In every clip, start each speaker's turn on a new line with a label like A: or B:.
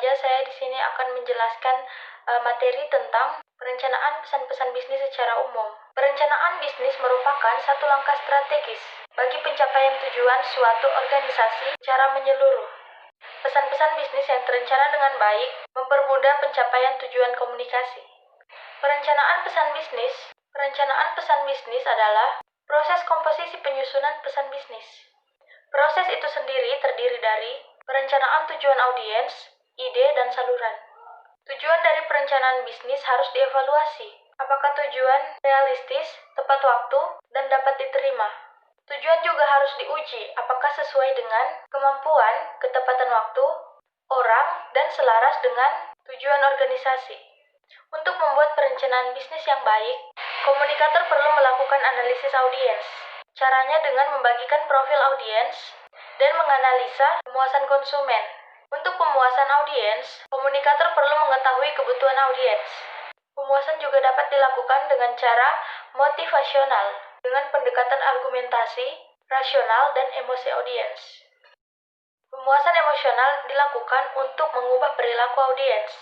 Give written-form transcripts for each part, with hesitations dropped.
A: saja saya di sini akan menjelaskan materi tentang perencanaan pesan-pesan bisnis secara umum. Perencanaan bisnis merupakan satu langkah strategis bagi pencapaian tujuan suatu organisasi secara menyeluruh. Pesan-pesan bisnis yang terencana dengan baik mempermudah pencapaian tujuan komunikasi. Perencanaan pesan bisnis adalah proses komposisi penyusunan pesan bisnis. Proses itu sendiri terdiri dari perencanaan tujuan audiens, ide, dan saluran. Tujuan dari perencanaan bisnis harus dievaluasi. Apakah tujuan realistis, tepat waktu, dan dapat diterima? Tujuan juga harus diuji apakah sesuai dengan kemampuan, ketepatan waktu, orang, dan selaras dengan tujuan organisasi. Untuk membuat perencanaan bisnis yang baik, komunikator perlu melakukan analisis audiens. Caranya dengan membagikan profil audiens dan menganalisa pemuasan konsumen. Untuk pemuasan audiens, komunikator perlu mengetahui kebutuhan audiens. Pemuasan juga dapat dilakukan dengan cara motivasional, dengan pendekatan argumentasi, rasional, dan emosi audiens. Pemuasan emosional dilakukan untuk mengubah perilaku audiens.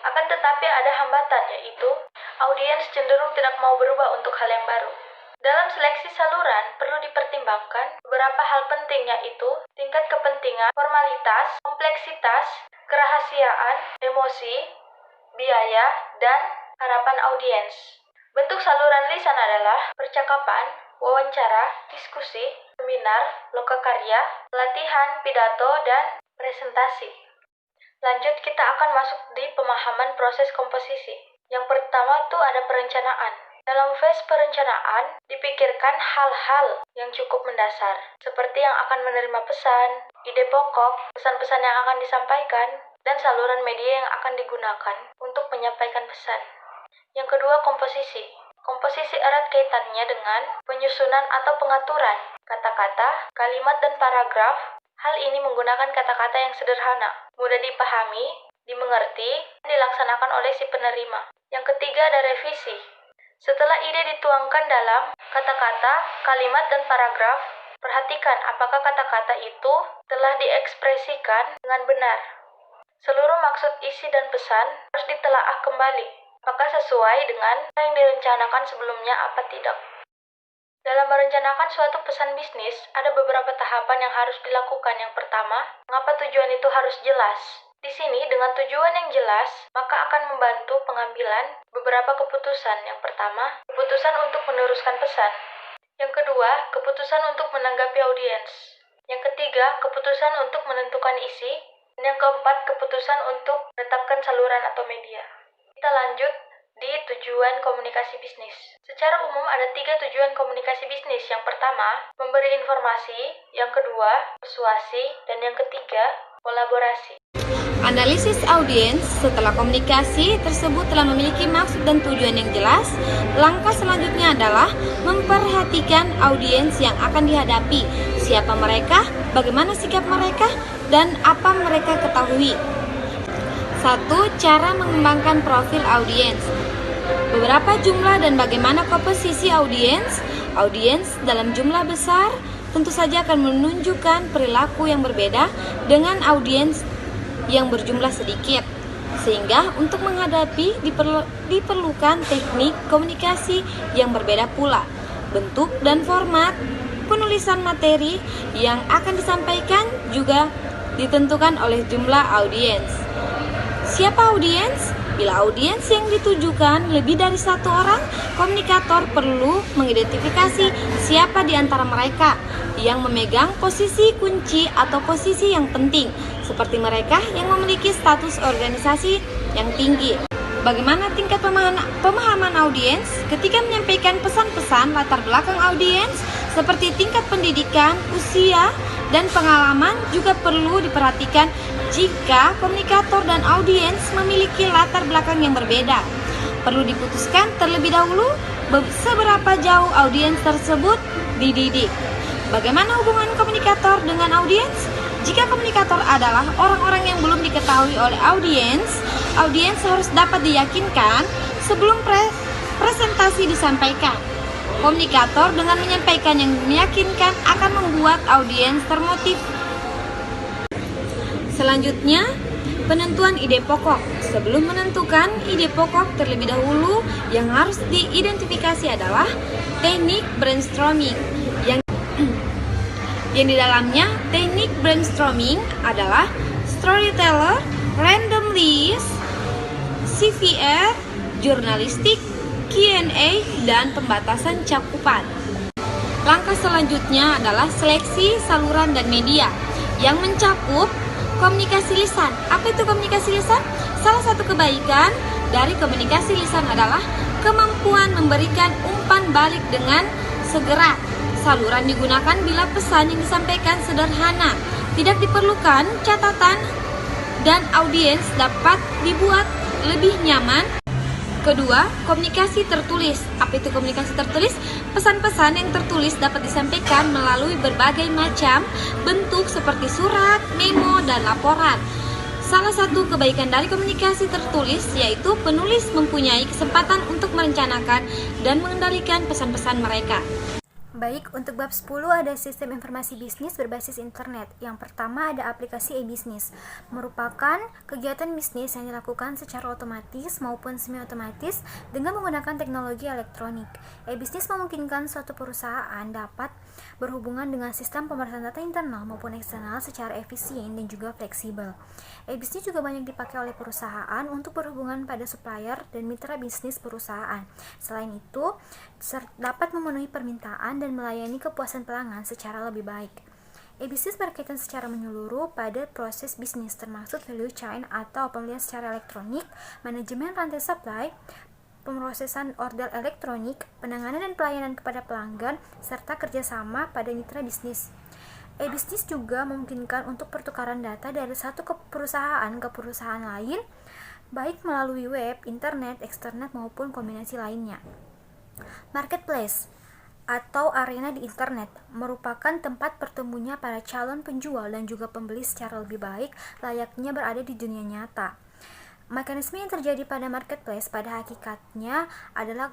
A: Akan tetapi ada hambatan, yaitu audiens cenderung tidak mau berubah untuk hal yang baru. Dalam seleksi saluran perlu dipertimbangkan beberapa hal penting, yaitu tingkat kepentingan, formalitas, kompleksitas, kerahasiaan, emosi, biaya, dan harapan audiens. Bentuk saluran lisan adalah percakapan, wawancara, diskusi, seminar, lokakarya, pelatihan, pidato, dan presentasi. Lanjut, kita akan masuk di pemahaman proses komposisi. Yang pertama tuh ada perencanaan. Dalam fase perencanaan, dipikirkan hal-hal yang cukup mendasar, seperti yang akan menerima pesan, ide pokok, pesan-pesan yang akan disampaikan, dan saluran media yang akan digunakan untuk menyampaikan pesan. Yang kedua, komposisi. Komposisi erat kaitannya dengan penyusunan atau pengaturan kata-kata, kalimat, dan paragraf. Hal ini menggunakan kata-kata yang sederhana, mudah dipahami, dimengerti, dan dilaksanakan oleh si penerima. Yang ketiga, ada revisi. Setelah ide dituangkan dalam kata-kata, kalimat, dan paragraf, perhatikan apakah kata-kata itu telah diekspresikan dengan benar. Seluruh maksud isi dan pesan harus ditelaah kembali, apakah sesuai dengan apa yang direncanakan sebelumnya apa tidak. Dalam merencanakan suatu pesan bisnis, ada beberapa tahapan yang harus dilakukan. Yang pertama, mengapa tujuan itu harus jelas? Di sini, dengan tujuan yang jelas, maka akan membantu pengambilan beberapa keputusan. Yang pertama, keputusan untuk meneruskan pesan. Yang kedua, keputusan untuk menanggapi audiens. Yang ketiga, keputusan untuk menentukan isi. Dan yang keempat, keputusan untuk menetapkan saluran atau media. Kita lanjut di tujuan komunikasi bisnis. Secara umum ada 3 tujuan komunikasi bisnis. Yang pertama, memberi informasi. Yang kedua, persuasi. Dan yang ketiga, kolaborasi.
B: Analisis audiens. Setelah komunikasi tersebut telah memiliki maksud dan tujuan yang jelas, langkah selanjutnya adalah memperhatikan audiens yang akan dihadapi. Siapa mereka, bagaimana sikap mereka, dan apa mereka ketahui. 1. Cara mengembangkan profil audiens. Beberapa jumlah dan bagaimana komposisi audiens. Audiens dalam jumlah besar tentu saja akan menunjukkan perilaku yang berbeda dengan audiens yang berjumlah sedikit. Sehingga untuk menghadapi diperlukan teknik komunikasi yang berbeda pula. Bentuk dan format penulisan materi yang akan disampaikan juga ditentukan oleh jumlah audiens. Siapa audiens? Bila audiens yang ditujukan lebih dari 1 orang, komunikator perlu mengidentifikasi siapa di antara mereka yang memegang posisi kunci atau posisi yang penting, seperti mereka yang memiliki status organisasi yang tinggi. Bagaimana tingkat pemahaman audiens ketika menyampaikan pesan-pesan? Latar belakang audiens seperti tingkat pendidikan, usia, dan pengalaman juga perlu diperhatikan jika komunikator dan audiens memiliki latar belakang yang berbeda. Perlu diputuskan terlebih dahulu seberapa jauh audiens tersebut dididik. Bagaimana hubungan komunikator dengan audiens? Jika komunikator adalah orang-orang yang belum diketahui oleh audiens harus dapat diyakinkan sebelum presentasi disampaikan. Komunikator dengan menyampaikan yang meyakinkan akan membuat audiens termotivasi. Selanjutnya, Penentuan ide pokok. Sebelum menentukan ide pokok, terlebih dahulu yang harus diidentifikasi adalah teknik brainstorming. Yang di dalamnya teknik brainstorming adalah storyteller, random list, CVR, jurnalistik, Q&A, dan pembatasan cakupan. Langkah selanjutnya adalah seleksi saluran dan media yang mencakup komunikasi lisan. Apa itu komunikasi lisan? Salah satu kebaikan dari komunikasi lisan adalah kemampuan memberikan umpan balik dengan segera. Saluran digunakan bila pesan yang disampaikan sederhana, tidak diperlukan catatan, dan audiens dapat dibuat lebih nyaman. Kedua, komunikasi tertulis. Apa itu komunikasi tertulis? Pesan-pesan yang tertulis dapat disampaikan melalui berbagai macam bentuk seperti surat, memo, dan laporan. Salah satu kebaikan dari komunikasi tertulis yaitu penulis mempunyai kesempatan untuk merencanakan dan mengendalikan pesan-pesan mereka.
C: Baik, untuk bab 10 ada sistem informasi bisnis berbasis internet. Yang pertama ada aplikasi e-bisnis, merupakan kegiatan bisnis yang dilakukan secara otomatis maupun semi-otomatis dengan menggunakan teknologi elektronik. E-bisnis memungkinkan suatu perusahaan dapat berhubungan dengan sistem pemrosesan data internal maupun eksternal secara efisien dan juga fleksibel. E-bisnis juga banyak dipakai oleh perusahaan untuk berhubungan pada supplier dan mitra bisnis perusahaan. Selain itu, dapat memenuhi permintaan dan melayani kepuasan pelanggan secara lebih baik. E-bisnis berkaitan secara menyeluruh pada proses bisnis termasuk value chain atau pembelian secara elektronik, manajemen rantai supply, pemrosesan order elektronik, penanganan dan pelayanan kepada pelanggan, serta kerjasama pada mitra bisnis. E-bisnis juga memungkinkan untuk pertukaran data dari satu perusahaan ke perusahaan lain, baik melalui web, internet, eksternet maupun kombinasi lainnya. Marketplace atau arena di internet merupakan tempat bertemunya para calon penjual dan juga pembeli secara lebih baik layaknya berada di dunia nyata. Mekanisme yang terjadi pada marketplace pada hakikatnya adalah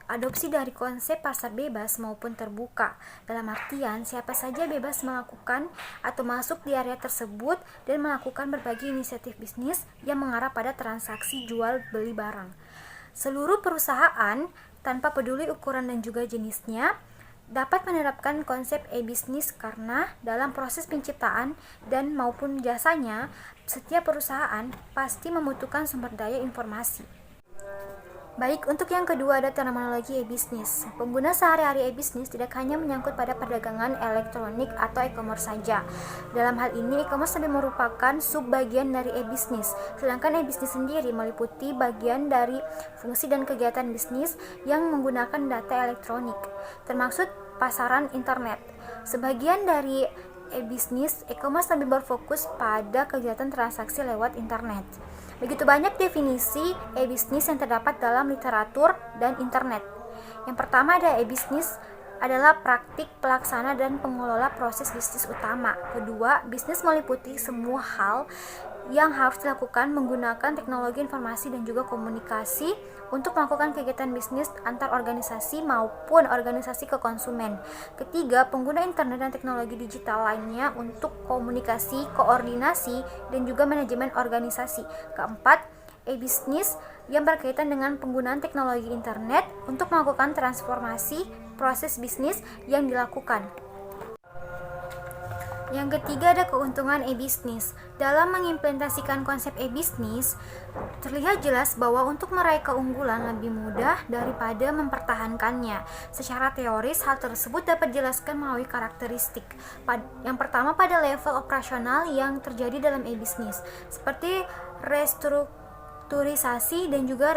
C: adopsi dari konsep pasar bebas maupun terbuka. Dalam artian, siapa saja bebas melakukan atau masuk di area tersebut dan melakukan berbagai inisiatif bisnis yang mengarah pada transaksi jual beli barang. Seluruh perusahaan tanpa peduli ukuran dan juga jenisnya dapat menerapkan konsep e-bisnis karena dalam proses penciptaan dan maupun jasanya, setiap perusahaan pasti membutuhkan sumber daya informasi. Baik, untuk yang kedua ada terminologi e-bisnis. Pengguna sehari-hari e-bisnis tidak hanya menyangkut pada perdagangan elektronik atau e-commerce saja. Dalam hal ini, e-commerce lebih merupakan subbagian dari e-bisnis, sedangkan e-bisnis sendiri meliputi bagian dari fungsi dan kegiatan bisnis yang menggunakan data elektronik, termasuk pasaran internet. Sebagian dari e-bisnis, e-commerce lebih berfokus pada kegiatan transaksi lewat internet. Begitu banyak definisi e-bisnis yang terdapat dalam literatur dan internet. Yang pertama ada e-bisnis adalah praktik, pelaksana, dan pengelola proses bisnis utama. Kedua, bisnis meliputi semua hal yang harus dilakukan menggunakan teknologi informasi dan juga komunikasi untuk melakukan kegiatan bisnis antar organisasi maupun organisasi ke konsumen. Ketiga, pengguna internet dan teknologi digital lainnya untuk komunikasi, koordinasi, dan juga manajemen organisasi. Keempat, e-bisnis yang berkaitan dengan penggunaan teknologi internet untuk melakukan transformasi proses bisnis yang dilakukan. Yang ketiga ada keuntungan e-bisnis. Dalam mengimplementasikan konsep e-bisnis, terlihat jelas bahwa untuk meraih keunggulan lebih mudah daripada mempertahankannya. Secara teoris, hal tersebut dapat dijelaskan melalui karakteristik. Yang pertama pada level operasional yang terjadi dalam e-bisnis, seperti restrukturisasi dan juga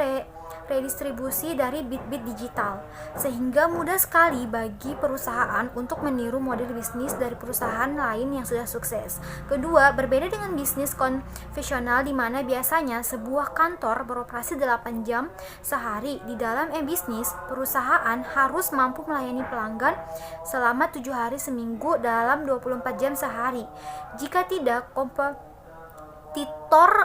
C: redistribusi dari bit-bit digital, sehingga mudah sekali bagi perusahaan untuk meniru model bisnis dari perusahaan lain yang sudah sukses. Kedua, berbeda dengan bisnis konvensional di mana biasanya sebuah kantor beroperasi 8 jam sehari. Di dalam e-bisnis, perusahaan harus mampu melayani pelanggan selama 7 hari seminggu dalam 24 jam sehari. Jika tidak, kompetitor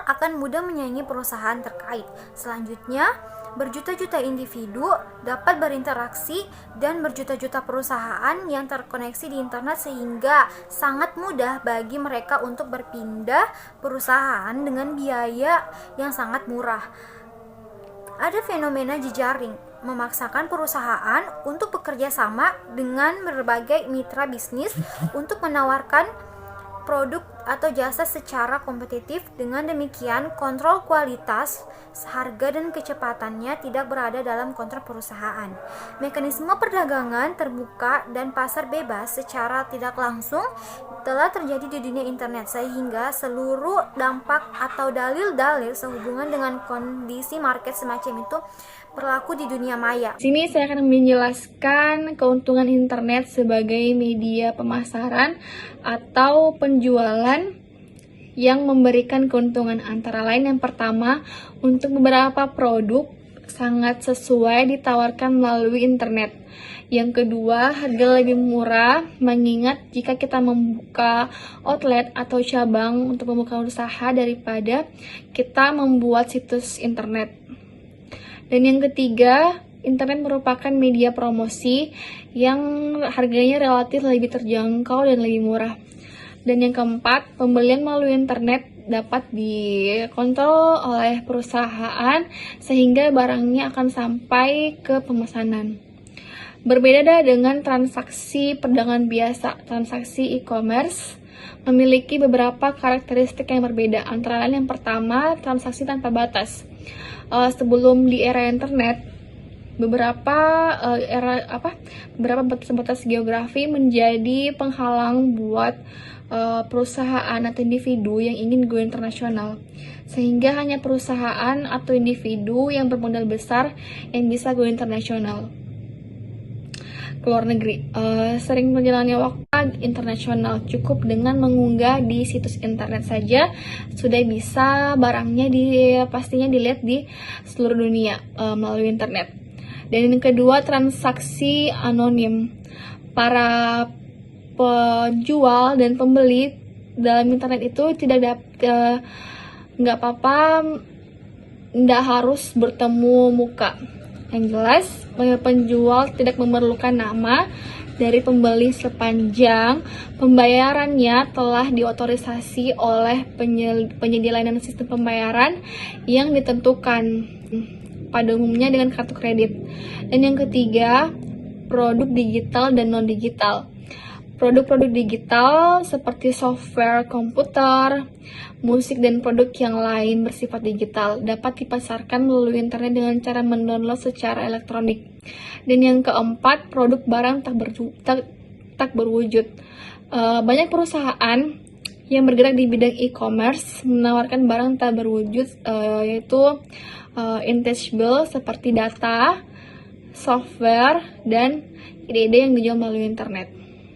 C: akan mudah menyaingi perusahaan terkait. Selanjutnya, Berjuta-juta individu dapat berinteraksi dan berjuta-juta perusahaan yang terkoneksi di internet sehingga sangat mudah bagi mereka untuk berpindah perusahaan dengan biaya yang sangat murah. Ada fenomena jejaring memaksakan perusahaan untuk bekerja sama dengan berbagai mitra bisnis untuk menawarkan produk atau jasa secara kompetitif. Dengan demikian, kontrol kualitas, harga dan kecepatannya tidak berada dalam kontrol perusahaan. Mekanisme perdagangan terbuka dan pasar bebas secara tidak langsung telah terjadi di dunia internet sehingga seluruh dampak atau dalil-dalil sehubungan dengan kondisi market semacam itu berlaku di dunia maya.
D: Sini saya akan menjelaskan keuntungan internet sebagai media pemasaran atau penjualan yang memberikan keuntungan, antara lain yang pertama, untuk beberapa produk sangat sesuai ditawarkan melalui internet. Yang kedua, harga lebih murah, mengingat jika kita membuka outlet atau cabang untuk membuka usaha daripada kita membuat situs internet. Dan yang ketiga, internet merupakan media promosi yang harganya relatif lebih terjangkau dan lebih murah. Dan yang keempat, pembelian melalui internet dapat dikontrol oleh perusahaan sehingga barangnya akan sampai ke pemesanan. Berbeda dengan transaksi perdagangan biasa, transaksi e-commerce memiliki beberapa karakteristik yang berbeda. Antara lain yang pertama, transaksi tanpa batas. Sebelum di era internet, beberapa batas-batas geografi menjadi penghalang buat perusahaan atau individu yang ingin go internasional, sehingga hanya perusahaan atau individu yang bermodal besar yang bisa go internasional ke luar negeri. Sering berjalannya waktu internasional, cukup dengan mengunggah di situs internet saja sudah bisa barangnya pastinya dilihat di seluruh dunia melalui internet. Dan yang kedua, transaksi anonim. Para penjual dan pembeli dalam internet itu nggak harus bertemu muka. Yang jelas, penjual tidak memerlukan nama dari pembeli sepanjang pembayarannya telah diotorisasi oleh penyedia layanan sistem pembayaran yang ditentukan, pada umumnya dengan kartu kredit. Dan yang ketiga, produk digital dan non-digital. Produk-produk digital seperti software komputer, musik, dan produk yang lain bersifat digital dapat dipasarkan melalui internet dengan cara mendownload secara elektronik. Dan yang keempat, produk barang tak berwujud. Banyak perusahaan yang bergerak di bidang e-commerce menawarkan barang tak berwujud, yaitu intangible seperti data, software, dan ide-ide yang dijual melalui internet.